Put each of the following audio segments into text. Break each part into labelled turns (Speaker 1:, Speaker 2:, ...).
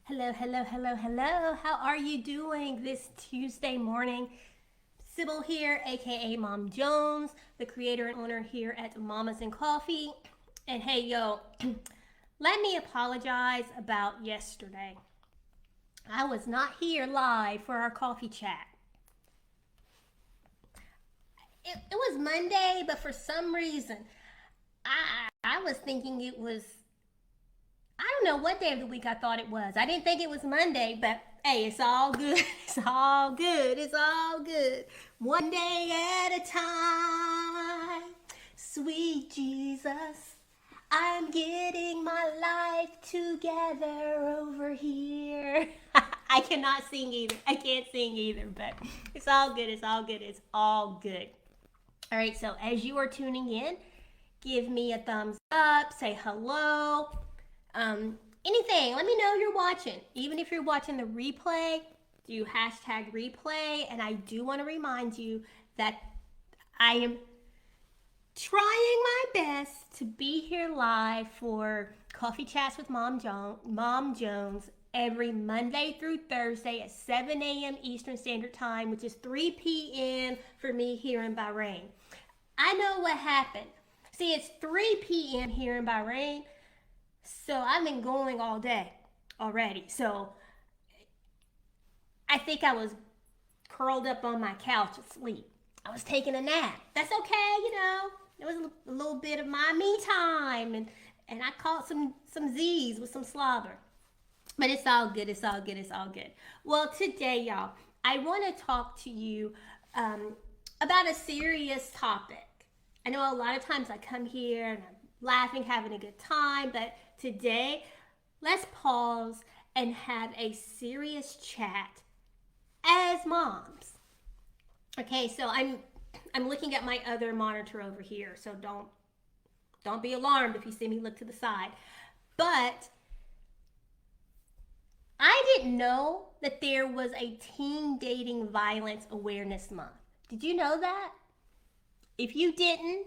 Speaker 1: Hello, hello, hello, hello. How are you doing this Tuesday morning? Sybil here, aka Mom Jones, the creator and owner here at Mamas and Coffee. And hey, yo, let me apologize about yesterday. I was not here live for our coffee chat. It was Monday, but for some reason, I was thinking it was I don't know what day of the week I thought it was. I didn't think it was Monday, but hey, it's all good. It's all good. It's all good. One day at a time. Sweet Jesus, I'm getting my life together over here. I cannot sing either. I can't sing either, but it's all good. It's all good. It's all good. All right, so as you are tuning in, give me a thumbs up, say hello, anything. Let me know you're watching. Even if you're watching the replay, do hashtag replay. And I do want to remind you that I am trying my best to be here live for Coffee Chats with Mom Jones every Monday through Thursday at 7 a.m. Eastern Standard Time, which is 3 p.m. for me here in Bahrain. I know what happened. See, it's 3 p.m. here in Bahrain, so I've been going all day already. So I think I was curled up on my couch asleep. I was taking a nap. That's okay. It was a little bit of my me time, and I caught some Z's with some slobber. But it's all good. It's all good. It's all good. Well, today, y'all, I want to talk to you about a serious topic. I know a lot of times I come here and I'm laughing, having a good time, but today, let's pause and have a serious chat as moms. Okay, so I'm looking at my other monitor over here, so don't be alarmed if you see me look to the side. But I didn't know that there was a Teen Dating Violence Awareness Month. Did you know that? If you didn't,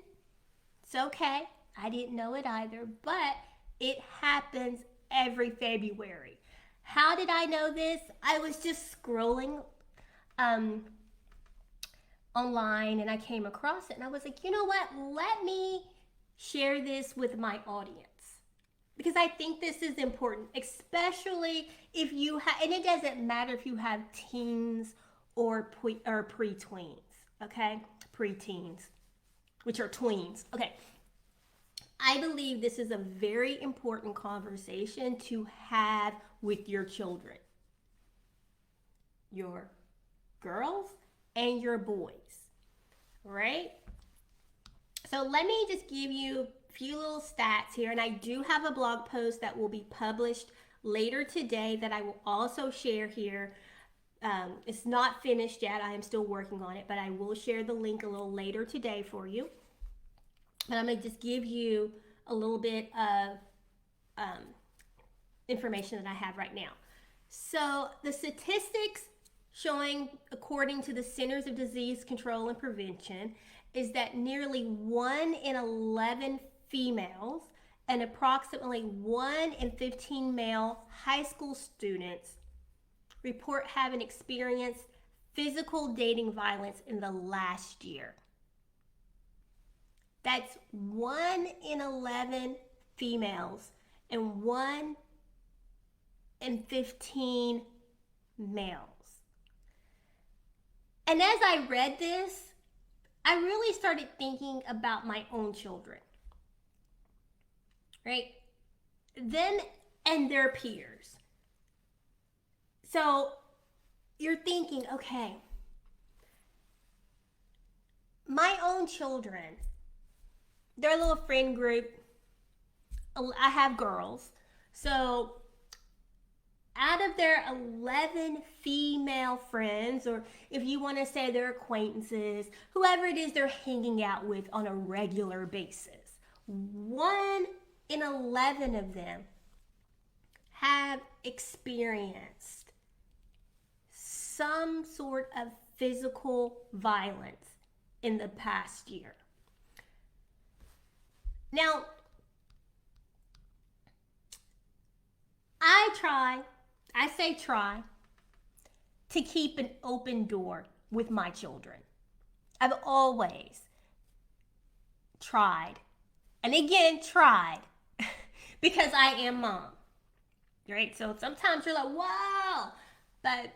Speaker 1: it's okay. I didn't know it either, but it happens every February. How did I know this? I was just scrolling um, online and I came across it and I was like, you know what? Let me share this with my audience because I think this is important, especially if you have, and it doesn't matter if you have teens or pre-tweens, okay? Pre-teens, which are tweens. Okay. I believe this is a very important conversation to have with your children, your girls and your boys, right? So let me just give you a few little stats here, and I do have a blog post that will be published later today that I will also share here. It's not finished yet. I am still working on it, but I will share the link a little later today for you. But I'm going to just give you a little bit of information that I have right now. So the statistics showing, according to the Centers of Disease Control and Prevention, is that nearly 1 in 11 females and approximately 1 in 15 male high school students report having experienced physical dating violence in the last year. That's 1 in 11 females and 1 in 15 males. And as I read this, I really started thinking about my own children, right? Them and their peers. So you're thinking, okay, my own children, their little friend group, I have girls. So out of their 11 female friends, or if you want to say their acquaintances, whoever it is they're hanging out with on a regular basis, 1 in 11 of them have experienced some sort of physical violence in the past year. Now, I say try to keep an open door with my children. I've always tried, and again, tried, because I am mom, right? So sometimes you're like, wow, but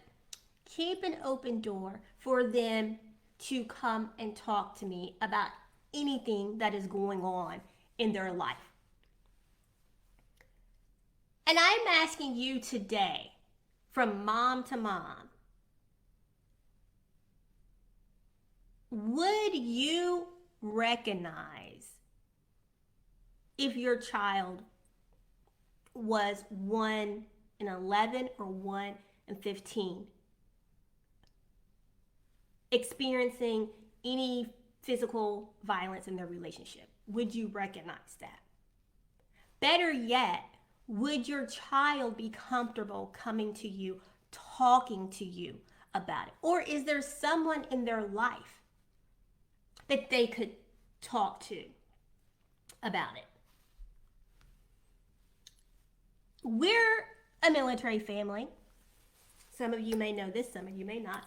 Speaker 1: keep an open door for them to come and talk to me about anything that is going on in their life. And I'm asking you today, from mom to mom, would you recognize if your child was 1 and 11 or 1 and 15 experiencing any physical violence in their relationship? Would you recognize that? Better yet, would your child be comfortable coming to you, talking to you about it? Or is there someone in their life that they could talk to about it? We're a military family. Some of you may know this, some of you may not.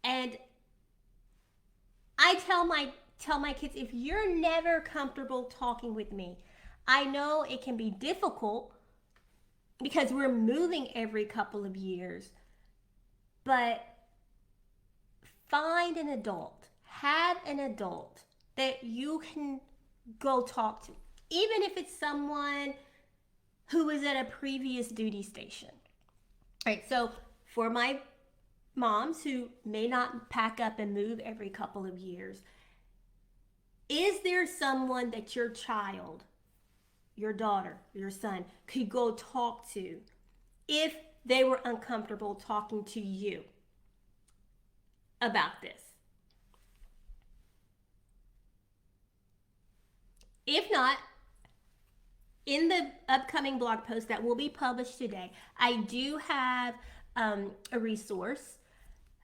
Speaker 1: And I tell my kids, if you're never comfortable talking with me, I know it can be difficult because we're moving every couple of years, but find an adult, have an adult that you can go talk to, even if it's someone who was at a previous duty station. All right, so for my moms who may not pack up and move every couple of years, is there someone that your child, your daughter, your son could go talk to if they were uncomfortable talking to you about this? If not, in the upcoming blog post that will be published today, I do have a resource.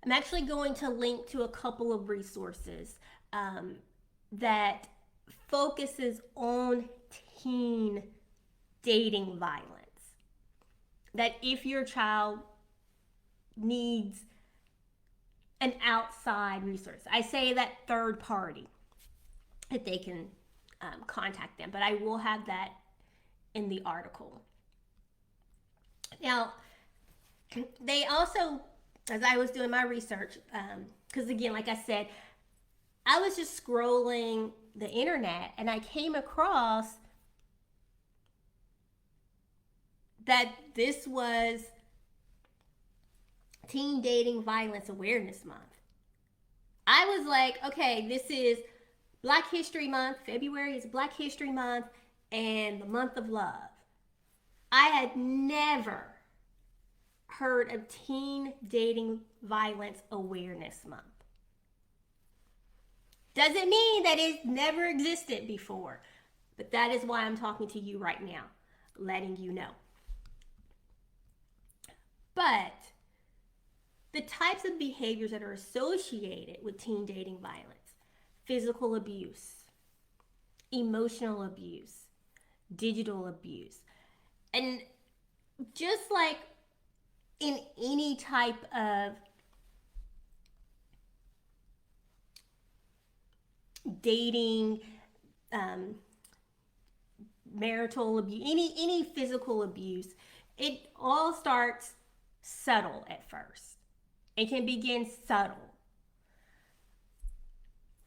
Speaker 1: I'm actually going to link to a couple of resources that focuses on teen dating violence. That if your child needs an outside resource, I say that third party, that they can contact them. But I will have that in the article. Now, they also, as I was doing my research, because again, like I said, I was just scrolling the internet and I came across that this was Teen Dating Violence Awareness Month. I was like, okay, this is Black History Month. February is Black History Month and the month of love. I had never heard of Teen Dating Violence Awareness Month. Doesn't mean that it never existed before, but that is why I'm talking to you right now, letting you know. But the types of behaviors that are associated with teen dating violence: physical abuse, emotional abuse, digital abuse, and just like in any type of dating, marital abuse, any physical abuse, it all starts subtle at first. It can begin subtle.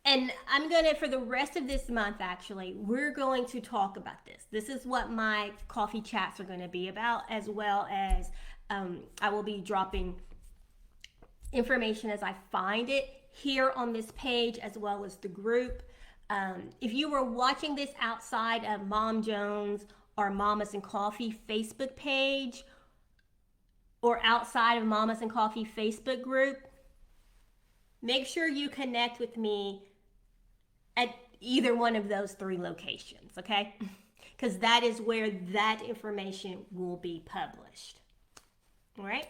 Speaker 1: And I'm gonna, for the rest of this month, actually, we're going to talk about this. This is what my coffee chats are gonna be about, as well as I will be dropping information as I find it here on this page, as well as the group. If you were watching this outside of Mom Jones or Mamas and Coffee Facebook page, or outside of Mamas and Coffee Facebook group, make sure you connect with me at either one of those 3 locations, okay? Because that is where that information will be published, all right?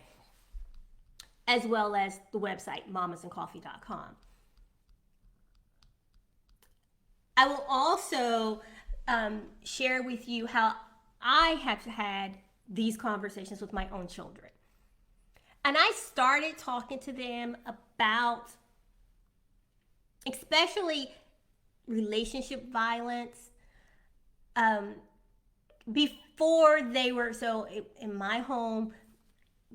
Speaker 1: As well as the website, mamasandcoffee.com. I will also share with you how I have had these conversations with my own children. And I started talking to them about, especially relationship violence, before they were, so in my home,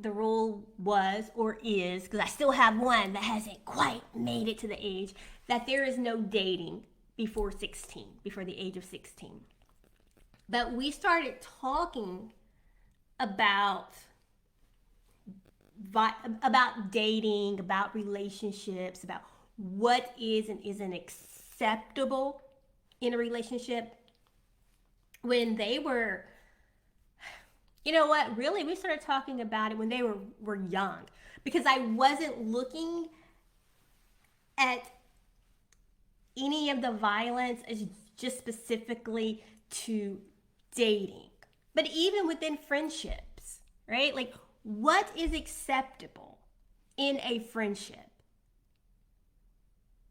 Speaker 1: the rule was or is, because I still have one that hasn't quite made it to the age, that there is no dating before 16, before the age of 16. But we started talking about dating, about relationships, about what is and isn't acceptable in a relationship when they were, you know what, really, we started talking about it when they were young, because I wasn't looking at any of the violence as just specifically to dating, but even within friendships, right? Like, what is acceptable in a friendship?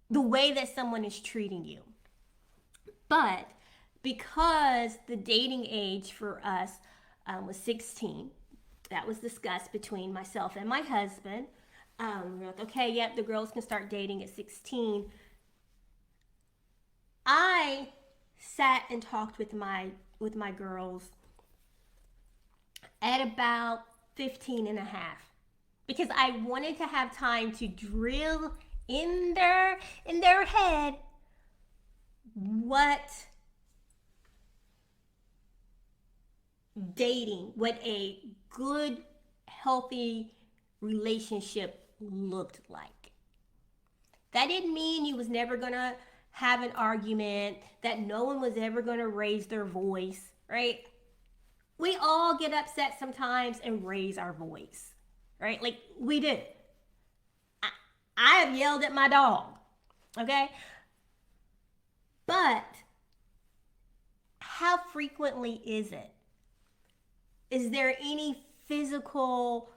Speaker 1: The way that someone is treating you. But because the dating age for us was 16, that was discussed between myself and my husband. We're like, okay, yep, the girls can start dating at 16. I sat and talked with my girls at about 15 and a half, because I wanted to have time to drill in their head what dating, what a good, healthy relationship looked like. That didn't mean you was never gonna have an argument, that no one was ever gonna raise their voice, right? We all get upset sometimes and raise our voice, right? Like, we do. I have yelled at my dog, okay? But how frequently is it? Is there any physical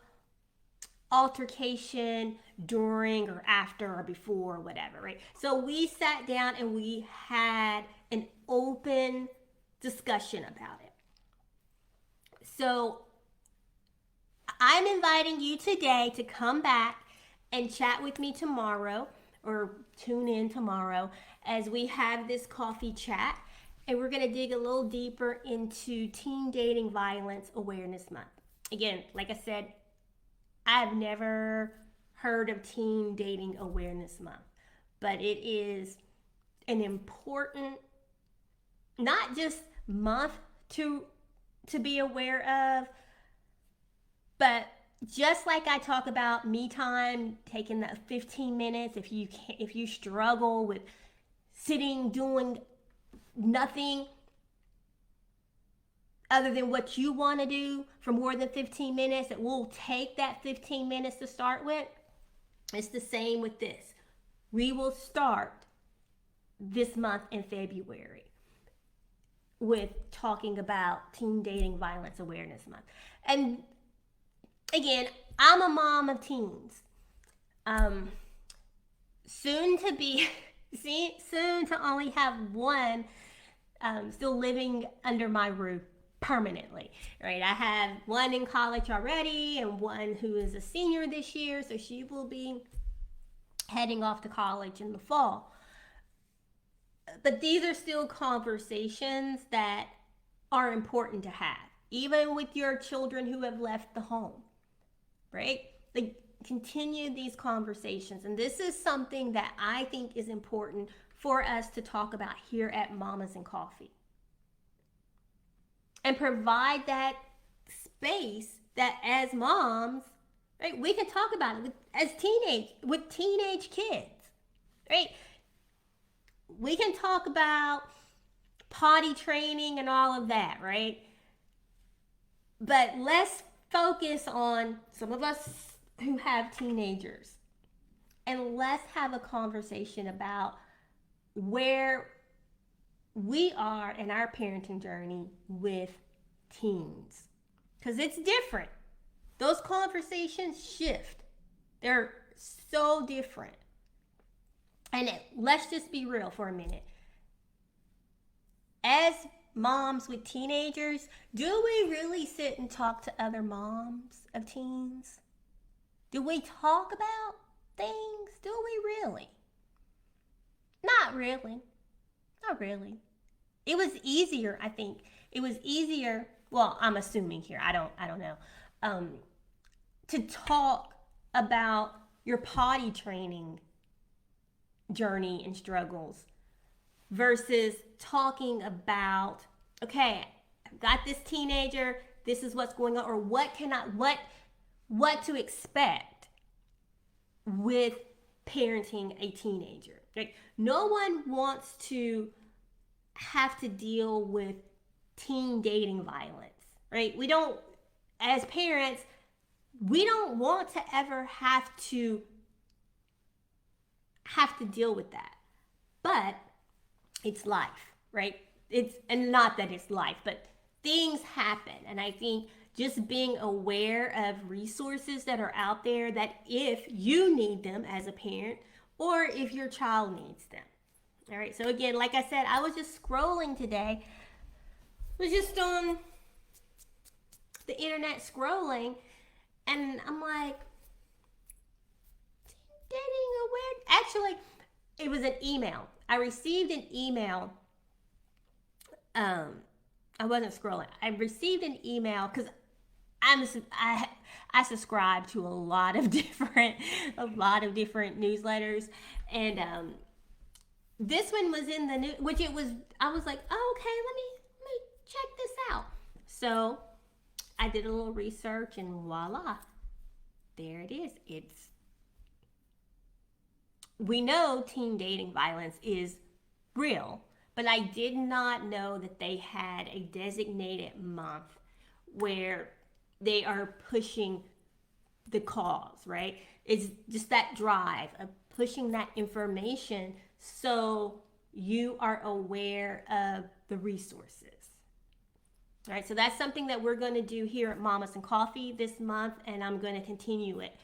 Speaker 1: altercation during or after or before or whatever, right? So we sat down and we had an open discussion about it. So I'm inviting you today to come back and chat with me tomorrow, or tune in tomorrow as we have this coffee chat, and we're going to dig a little deeper into Teen Dating Violence Awareness Month. Again, like I said, I've never heard of Teen Dating Awareness Month, but it is an important, not just month to be aware of, but just like I talk about me time, taking that 15 minutes, if you struggle with sitting doing nothing other than what you want to do for more than 15 minutes, it will take that 15 minutes to start with. It's the same with this. We will start this month in February with talking about Teen Dating Violence Awareness Month. And again, I'm a mom of teens. Soon to only have one still living under my roof permanently, right? I have one in college already and one who is a senior this year, so she will be heading off to college in the fall. But these are still conversations that are important to have, even with your children who have left the home, right? Like, continue these conversations. And this is something that I think is important for us to talk about here at Mamas and Coffee. And provide that space that as moms, right, we can talk about it with teenage kids, right? We can talk about potty training and all of that, right? But let's focus on some of us who have teenagers, and let's have a conversation about where we are in our parenting journey with teens, because it's different. Those conversations shift. They're so different. And let's just be real for a minute. As moms with teenagers, do we really sit and talk to other moms of teens? Do we talk about things? Do we really? Not really. Not really. It was easier, I think. It was easier. Well, I'm assuming here. I don't know. Um, to talk about your potty training journey and struggles versus talking about, okay, I've got this teenager, this is what's going on, or what to expect with parenting a teenager. Like, no one wants to have to deal with teen dating violence, right? We don't, as parents, we don't want to ever have to deal with that. But it's life, right? It's, and not that it's life, but things happen. And I think just being aware of resources that are out there, that if you need them as a parent or if your child needs them. All right. So again, like I said, I was just scrolling today. I was just on the internet scrolling, and I'm like, dating a weird. Actually, it was an email. I received an email. I wasn't scrolling. I received an email because I subscribe to a lot of different newsletters, and this one was in the new, which it was. I was like, oh, okay, let me check this out. So I did a little research, and voila, there it is. We know teen dating violence is real, but I did not know that they had a designated month where they are pushing the cause, right? It's just that drive of pushing that information so you are aware of the resources. All right, so that's something that we're going to do here at Mamas and Coffee this month, and I'm going to continue it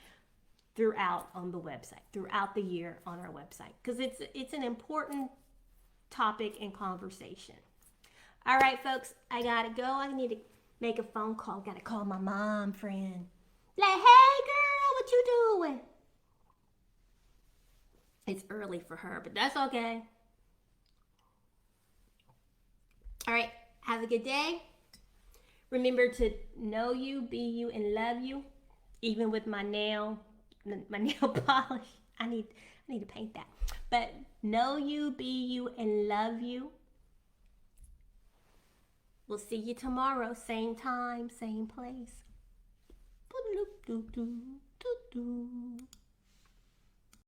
Speaker 1: throughout on the website, throughout the year on our website, because it's an important topic and conversation. All right, folks, I gotta go. I need to make a phone call. Gotta call my mom friend. Like, hey girl, what you doing? It's early for her, but that's okay. All right, have a good day. Remember to know you, be you, and love you. Even with my nail polish. I need to paint that. But know you, be you, and love you. We'll see you tomorrow, same time, same place.